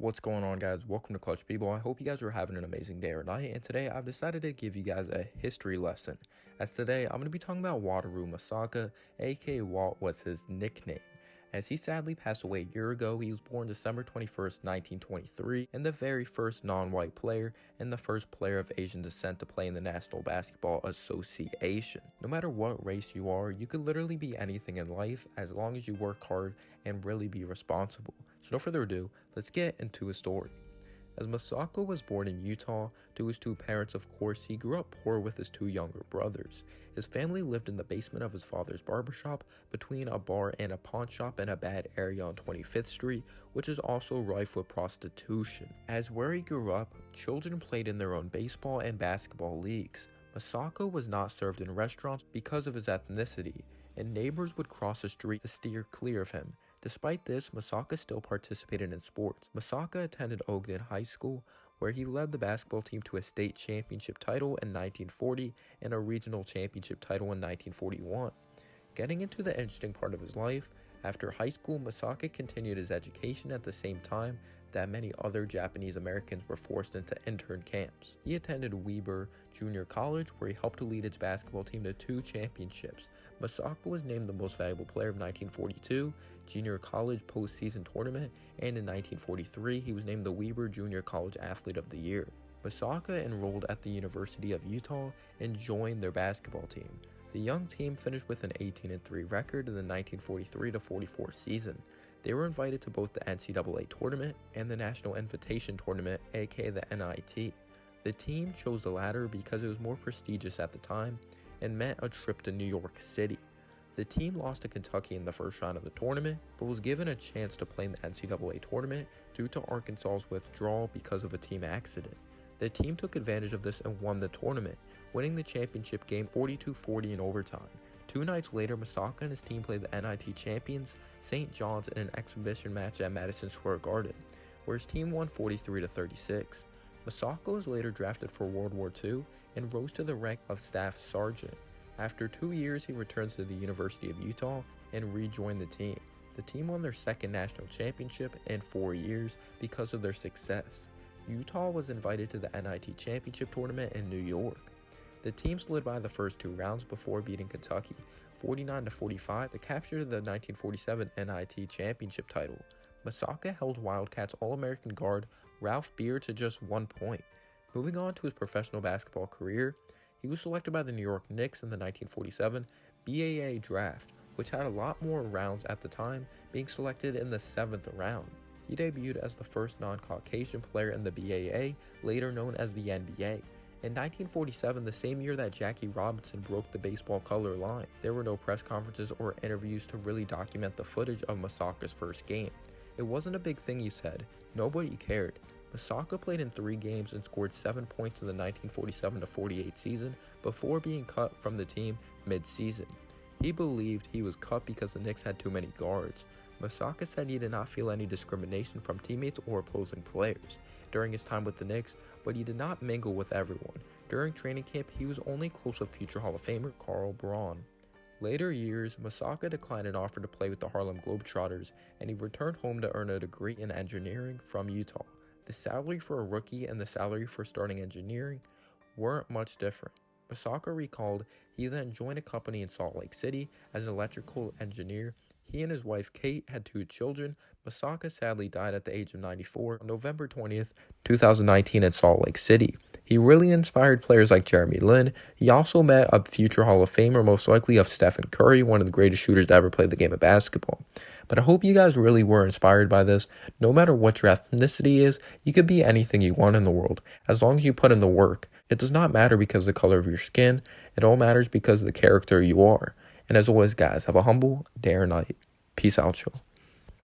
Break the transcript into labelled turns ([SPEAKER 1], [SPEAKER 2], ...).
[SPEAKER 1] What's going on, guys? Welcome to Clutch People. I hope you guys are having an amazing day or night, and today I've decided to give you guys a history lesson. As today, I'm going to be talking about Wataru Misaka, aka Walt was his nickname. As he sadly passed away a year ago, he was born December 21st, 1923, and the very first non-white player and the first player of Asian descent to play in the National Basketball Association. No matter what race you are, you could literally be anything in life as long as you work hard and really be responsible. So no further ado, let's get into his story. As Misaka was born in Utah to his two parents, of course, he grew up poor with his two younger brothers. His family lived in the basement of his father's barbershop between a bar and a pawn shop in a bad area on 25th Street, which is also rife with prostitution. As where he grew up, children played in their own baseball and basketball leagues. Misaka was not served in restaurants because of his ethnicity, and neighbors would cross the street to steer clear of him. Despite this, Misaka still participated in sports. Misaka attended Ogden High School, where he led the basketball team to a state championship title in 1940 and a regional championship title in 1941. Getting into the interesting part of his life, after high school, Misaka continued his education at the same time that many other Japanese Americans were forced into intern camps. He attended Weber Junior College, where he helped to lead its basketball team to 2 championships. Misaka was named the most valuable player of 1942 Junior College postseason tournament, and in 1943 he was named the Weber Junior College Athlete of the Year. Misaka enrolled at the University of Utah and joined their basketball team. The young team finished with an 18-3 record in the 1943-44 season. They were invited to both the NCAA tournament and the National Invitation Tournament, aka the NIT. The team chose the latter because it was more prestigious at the time and meant a trip to New York City. The team lost to Kentucky in the first round of the tournament, but was given a chance to play in the NCAA tournament due to Arkansas's withdrawal because of a team accident. The team took advantage of this and won the tournament, winning the championship game 42-40 in overtime. 2 nights later, Misaka and his team played the NIT champions, St. John's, in an exhibition match at Madison Square Garden, where his team won 43-36. Misaka was later drafted for World War II and rose to the rank of Staff Sergeant. After 2 years, he returns to the University of Utah and rejoined the team. The team won their second national championship in 4 years because of their success. Utah was invited to the NIT championship tournament in New York. The team slid by the first 2 rounds before beating Kentucky 49-45 to capture the 1947 NIT championship title. Misaka held Wildcats All-American guard Ralph Beer to just 1 point. Moving on to his professional basketball career, he was selected by the New York Knicks in the 1947 BAA draft, which had a lot more rounds at the time, being selected in the 7th round. He debuted as the first non-Caucasian player in the BAA, later known as the NBA. In 1947, the same year that Jackie Robinson broke the baseball color line, there were no press conferences or interviews to really document the footage of Misaka's first game. It wasn't a big thing, he said. Nobody cared. Misaka played in 3 games and scored 7 points in the 1947-48 season before being cut from the team mid-season. He believed he was cut because the Knicks had too many guards. Misaka said he did not feel any discrimination from teammates or opposing players during his time with the Knicks, but he did not mingle with everyone. During training camp, he was only close with future Hall of Famer Carl Braun. Later years, Misaka declined an offer to play with the Harlem Globetrotters, and he returned home to earn a degree in engineering from Utah. The salary for a rookie and the salary for starting engineering weren't much different. Misaka recalled he then joined a company in Salt Lake City as an electrical engineer. He and his wife Kate had 2 children. Misaka sadly died at the age of 94 on November 20th, 2019 in Salt Lake City. He really inspired players like Jeremy Lin. He also met a future Hall of Famer, most likely of Stephen Curry, one of the greatest shooters to ever play the game of basketball. But I hope you guys really were inspired by this. No matter what your ethnicity is, you could be anything you want in the world, as long as you put in the work. It does not matter because of the color of your skin. It all matters because of the character you are. And as always, guys, have a humble day or night. Peace out, y'all.